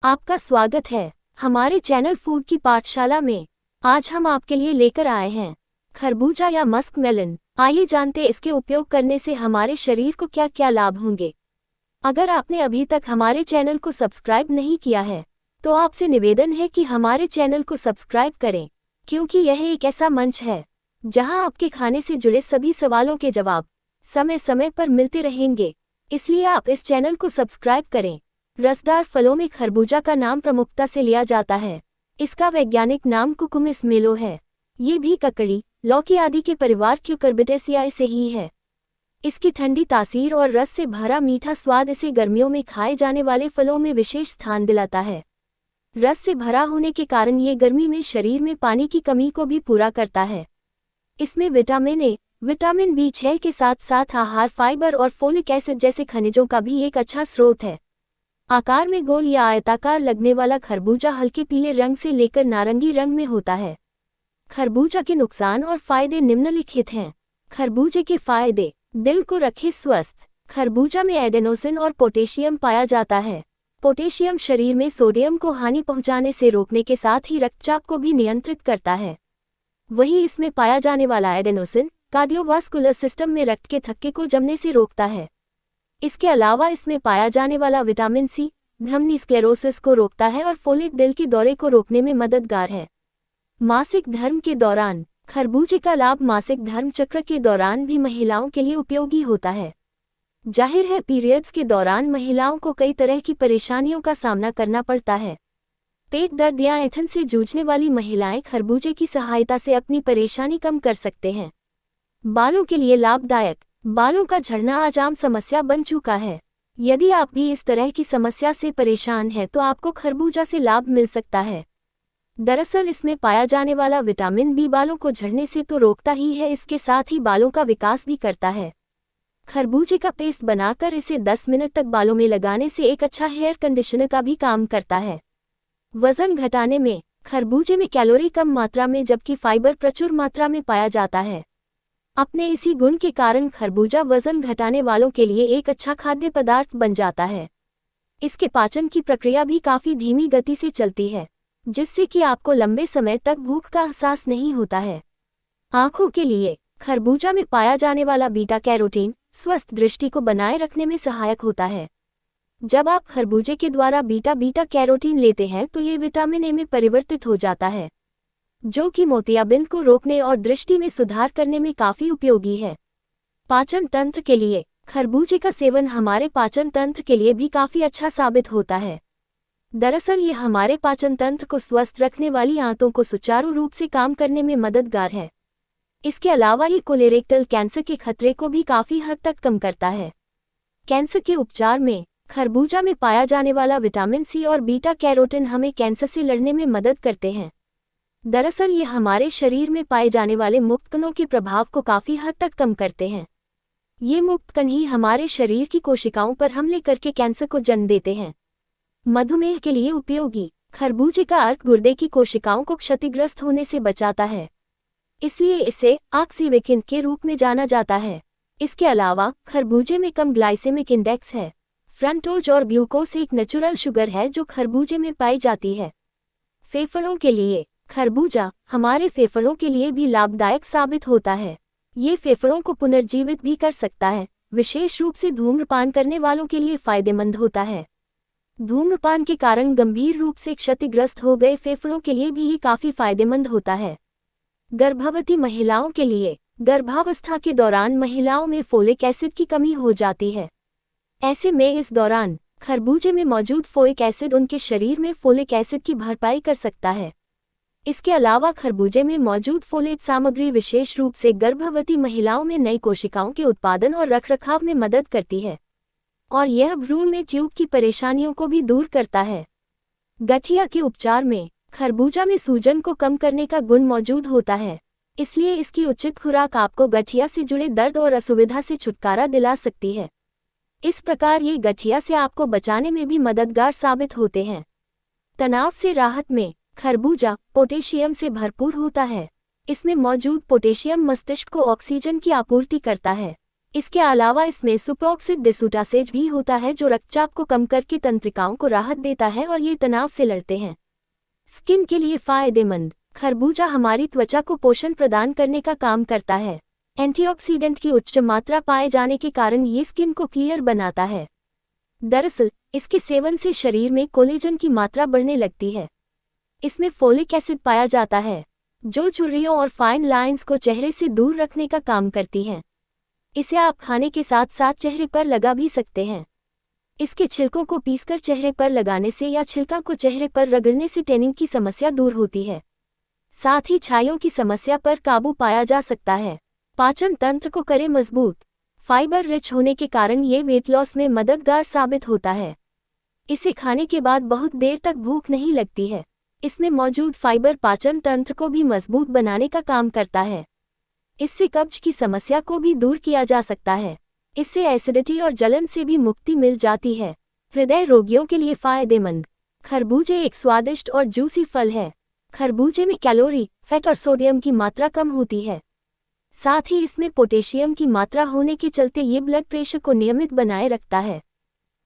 आपका स्वागत है हमारे चैनल फूड की पाठशाला में। आज हम आपके लिए लेकर आए हैं खरबूजा या मस्क मेलन। आइए जानते इसके उपयोग करने से हमारे शरीर को क्या क्या लाभ होंगे। अगर आपने अभी तक हमारे चैनल को सब्सक्राइब नहीं किया है तो आपसे निवेदन है कि हमारे चैनल को सब्सक्राइब करें, क्योंकि यह एक ऐसा मंच है जहां आपके खाने से जुड़े सभी सवालों के जवाब समय समय पर मिलते रहेंगे। इसलिए आप इस चैनल को सब्सक्राइब करें। रसदार फलों में खरबूजा का नाम प्रमुखता से लिया जाता है। इसका वैज्ञानिक नाम कुकुमिस मेलो है। ये भी ककड़ी, लौकी आदि के परिवार क्यूकर्बिटेसियाए से ही है। इसकी ठंडी तासीर और रस से भरा मीठा स्वाद इसे गर्मियों में खाए जाने वाले फलों में विशेष स्थान दिलाता है। रस से भरा होने के कारण ये गर्मी में शरीर में पानी की कमी को भी पूरा करता है। इसमें विटामिन ए, विटामिन B6 के साथ साथ आहार फाइबर और फोलिक एसिड जैसे खनिजों का भी एक अच्छा स्रोत है। आकार में गोल या आयताकार लगने वाला खरबूजा हल्के पीले रंग से लेकर नारंगी रंग में होता है। खरबूजा के नुकसान और फायदे निम्नलिखित हैं। खरबूजे के फायदे: दिल को रखे स्वस्थ। खरबूजा में एडेनोसिन और पोटेशियम पाया जाता है। पोटेशियम शरीर में सोडियम को हानि पहुंचाने से रोकने के साथ ही रक्तचाप को भी नियंत्रित करता है। वहीं इसमें पाया जाने वाला एडेनोसिन कार्डियोवास्कुलर सिस्टम में रक्त के थक्के को जमने से रोकता है। इसके अलावा इसमें पाया जाने वाला विटामिन सी धमनी स्क्लेरोसिस को रोकता है और फोलिक दिल के दौरे को रोकने में मददगार है। मासिक धर्म के दौरान खरबूजे का लाभ मासिक धर्म चक्र के दौरान भी महिलाओं के लिए उपयोगी होता है। जाहिर है, पीरियड्स के दौरान महिलाओं को कई तरह की परेशानियों का सामना करना पड़ता है। पेट दर्द या ऐंठन से जूझने वाली महिलाएं खरबूजे की सहायता से अपनी परेशानी कम कर सकते हैं। बालों के लिए लाभदायक: बालों का झड़ना आज आम समस्या बन चुका है। यदि आप भी इस तरह की समस्या से परेशान हैं तो आपको खरबूजा से लाभ मिल सकता है। दरअसल इसमें पाया जाने वाला विटामिन B बालों को झड़ने से तो रोकता ही है, इसके साथ ही बालों का विकास भी करता है। खरबूजे का पेस्ट बनाकर इसे 10 मिनट तक बालों में लगाने से एक अच्छा हेयर कंडीशनर का भी काम करता है। वजन घटाने में खरबूजे में कैलोरी कम मात्रा में जबकि फाइबर प्रचुर मात्रा में पाया जाता है। अपने इसी गुण के कारण खरबूजा वजन घटाने वालों के लिए एक अच्छा खाद्य पदार्थ बन जाता है। इसके पाचन की प्रक्रिया भी काफी धीमी गति से चलती है, जिससे कि आपको लंबे समय तक भूख का एहसास नहीं होता है। आंखों के लिए खरबूजा में पाया जाने वाला बीटा कैरोटीन स्वस्थ दृष्टि को बनाए रखने में सहायक होता है। जब आप खरबूजे के द्वारा बीटा कैरोटीन लेते हैं तो ये विटामिन ए में परिवर्तित हो जाता है, जो कि मोतियाबिंद को रोकने और दृष्टि में सुधार करने में काफी उपयोगी है। पाचन तंत्र के लिए खरबूजे का सेवन हमारे पाचन तंत्र के लिए भी काफी अच्छा साबित होता है। दरअसल ये हमारे पाचन तंत्र को स्वस्थ रखने वाली आंतों को सुचारू रूप से काम करने में मददगार है। इसके अलावा ये कोलोरेक्टल कैंसर के खतरे को भी काफी हद तक कम करता है। कैंसर के उपचार में खरबूजा में पाया जाने वाला विटामिन सी और बीटा कैरोटीन हमें कैंसर से लड़ने में मदद करते हैं। दरअसल ये हमारे शरीर में पाए जाने वाले मुक्त कणों के प्रभाव को काफी हद तक कम करते हैं। ये मुक्त कण ही हमारे शरीर की कोशिकाओं पर हमले करके कैंसर को जन्म देते हैं। मधुमेह के लिए उपयोगी खरबूजे का अर्क गुर्दे की कोशिकाओं को क्षतिग्रस्त होने से बचाता है, इसलिए इसे ऑक्सीविकिन के रूप में जाना जाता है। इसके अलावा खरबूजे में कम ग्लाइसेमिक इंडेक्स है। फ्रंटोज और ग्लूकोज एक नेचुरल शुगर है जो खरबूजे में पाई जाती है। फेफड़ों के लिए खरबूजा हमारे फेफड़ों के लिए भी लाभदायक साबित होता है। ये फेफड़ों को पुनर्जीवित भी कर सकता है, विशेष रूप से धूम्रपान करने वालों के लिए फायदेमंद होता है। धूम्रपान के कारण गंभीर रूप से क्षतिग्रस्त हो गए फेफड़ों के लिए भी ये काफी फायदेमंद होता है। गर्भवती महिलाओं के लिए गर्भावस्था के दौरान महिलाओं में फोलिक एसिड की कमी हो जाती है। ऐसे में इस दौरान खरबूजे में मौजूद फोलिक एसिड उनके शरीर में फोलिक एसिड की भरपाई कर सकता है। इसके अलावा खरबूजे में मौजूद फोलेट सामग्री विशेष रूप से गर्भवती महिलाओं में नई कोशिकाओं के उत्पादन और रखरखाव में मदद करती है, और यह भ्रूण में ट्यूब की परेशानियों को भी दूर करता है। गठिया के उपचार में खरबूजा में सूजन को कम करने का गुण मौजूद होता है, इसलिए इसकी उचित खुराक आपको गठिया से जुड़े दर्द और असुविधा से छुटकारा दिला सकती है। इस प्रकार ये गठिया से आपको बचाने में भी मददगार साबित होते हैं। तनाव से राहत में खरबूजा पोटेशियम से भरपूर होता है। इसमें मौजूद पोटेशियम मस्तिष्क को ऑक्सीजन की आपूर्ति करता है, इसके अलावा इसमें सुपरऑक्सिड डिसुटासेज भी होता है जो रक्तचाप को कम करके तंत्रिकाओं को राहत देता है और ये तनाव से लड़ते हैं। स्किन के लिए फायदेमंद। खरबूजा हमारी त्वचा को पोषण प्रदान करने का काम करता है। एंटीऑक्सीडेंट की उच्च मात्रा पाए जाने के कारण ये स्किन को क्लियर बनाता है। दरअसल इसके सेवन से शरीर में कोलेजन की मात्रा बढ़ने लगती है। इसमें फोलिक एसिड पाया जाता है जो झुर्रियों और फाइन लाइंस को चेहरे से दूर रखने का काम करती हैं। इसे आप खाने के साथ साथ चेहरे पर लगा भी सकते हैं। इसके छिलकों को पीसकर चेहरे पर लगाने से या छिलका को चेहरे पर रगड़ने से टैनिंग की समस्या दूर होती है। साथ ही छाइयों की समस्या पर काबू पाया जा सकता है। पाचन तंत्र को करे मजबूत। फाइबर रिच होने के कारण ये वेट लॉस में मददगार साबित होता है। इसे खाने के बाद बहुत देर तक भूख नहीं लगती है। इसमें मौजूद फाइबर पाचन तंत्र को भी मजबूत बनाने का काम करता है। इससे कब्ज की समस्या को भी दूर किया जा सकता है। इससे एसिडिटी और जलन से भी मुक्ति मिल जाती है। हृदय रोगियों के लिए फायदेमंद। खरबूजे एक स्वादिष्ट और जूसी फल है। खरबूजे में कैलोरी, फैट और सोडियम की मात्रा कम होती है। साथ ही इसमें पोटेशियम की मात्रा होने के चलते ये ब्लड प्रेशर को नियमित बनाए रखता है।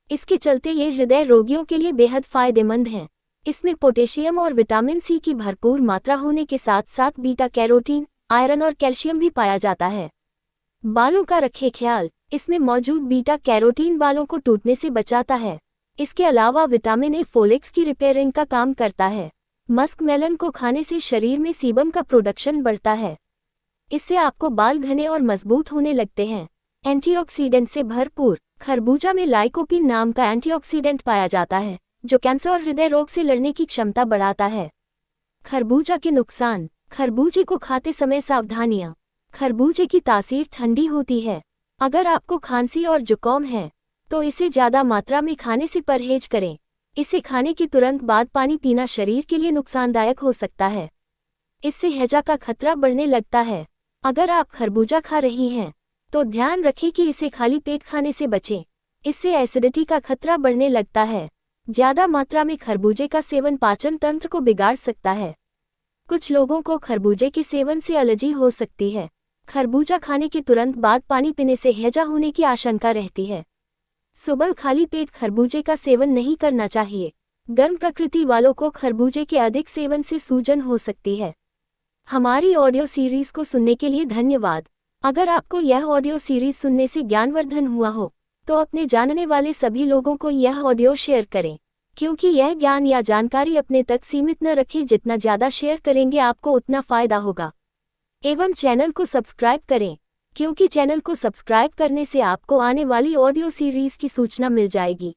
इसके चलते ये हृदय रोगियों के लिए बेहद फायदेमंद हैं। इसमें पोटेशियम और विटामिन सी की भरपूर मात्रा होने के साथ साथ बीटा कैरोटीन, आयरन और कैल्शियम भी पाया जाता है। बालों का रखें ख्याल। इसमें मौजूद बीटा कैरोटीन बालों को टूटने से बचाता है। इसके अलावा विटामिन ए फोलिक्स की रिपेयरिंग का काम करता है। मस्क मेलन को खाने से शरीर में सीबम का प्रोडक्शन बढ़ता है। इससे आपको बाल घने और मजबूत होने लगते हैं। एंटीऑक्सीडेंट से भरपूर। खरबूजा में लाइकोपीन नाम का एंटीऑक्सीडेंट पाया जाता है जो कैंसर और हृदय रोग से लड़ने की क्षमता बढ़ाता है। खरबूजा के नुकसान। खरबूजे को खाते समय सावधानियां। खरबूजे की तासीर ठंडी होती है। अगर आपको खांसी और जुकाम है तो इसे ज़्यादा मात्रा में खाने से परहेज करें। इसे खाने के तुरंत बाद पानी पीना शरीर के लिए नुकसानदायक हो सकता है। इससे हैजा का खतरा बढ़ने लगता है। अगर आप खरबूजा खा रही हैं तो ध्यान रखें कि इसे खाली पेट खाने से बचें। इससे एसिडिटी का खतरा बढ़ने लगता है। ज़्यादा मात्रा में खरबूजे का सेवन पाचन तंत्र को बिगाड़ सकता है। कुछ लोगों को खरबूजे के सेवन से एलर्जी हो सकती है। खरबूजा खाने के तुरंत बाद पानी पीने से हैजा होने की आशंका रहती है। सुबह खाली पेट खरबूजे का सेवन नहीं करना चाहिए। गर्म प्रकृति वालों को खरबूजे के अधिक सेवन से सूजन हो सकती है। हमारी ऑडियो सीरीज को सुनने के लिए धन्यवाद। अगर आपको यह ऑडियो सीरीज सुनने से ज्ञानवर्धन हुआ हो तो अपने जानने वाले सभी लोगों को यह ऑडियो शेयर करें, क्योंकि यह ज्ञान या जानकारी अपने तक सीमित न रखें। जितना ज़्यादा शेयर करेंगे आपको उतना फ़ायदा होगा। एवं चैनल को सब्सक्राइब करें, क्योंकि चैनल को सब्सक्राइब करने से आपको आने वाली ऑडियो सीरीज की सूचना मिल जाएगी।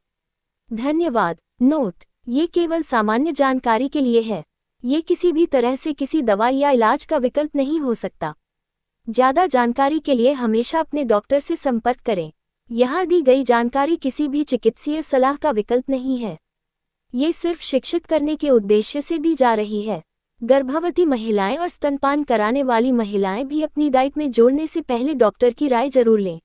धन्यवाद। नोट: ये केवल सामान्य जानकारी के लिए है। ये किसी भी तरह से किसी दवा या इलाज का विकल्प नहीं हो सकता। ज़्यादा जानकारी के लिए हमेशा अपने डॉक्टर से संपर्क करें। यहाँ दी गई जानकारी किसी भी चिकित्सीय सलाह का विकल्प नहीं है। ये सिर्फ शिक्षित करने के उद्देश्य से दी जा रही है। गर्भवती महिलाएं और स्तनपान कराने वाली महिलाएं भी अपनी डाइट में जोड़ने से पहले डॉक्टर की राय जरूर लें।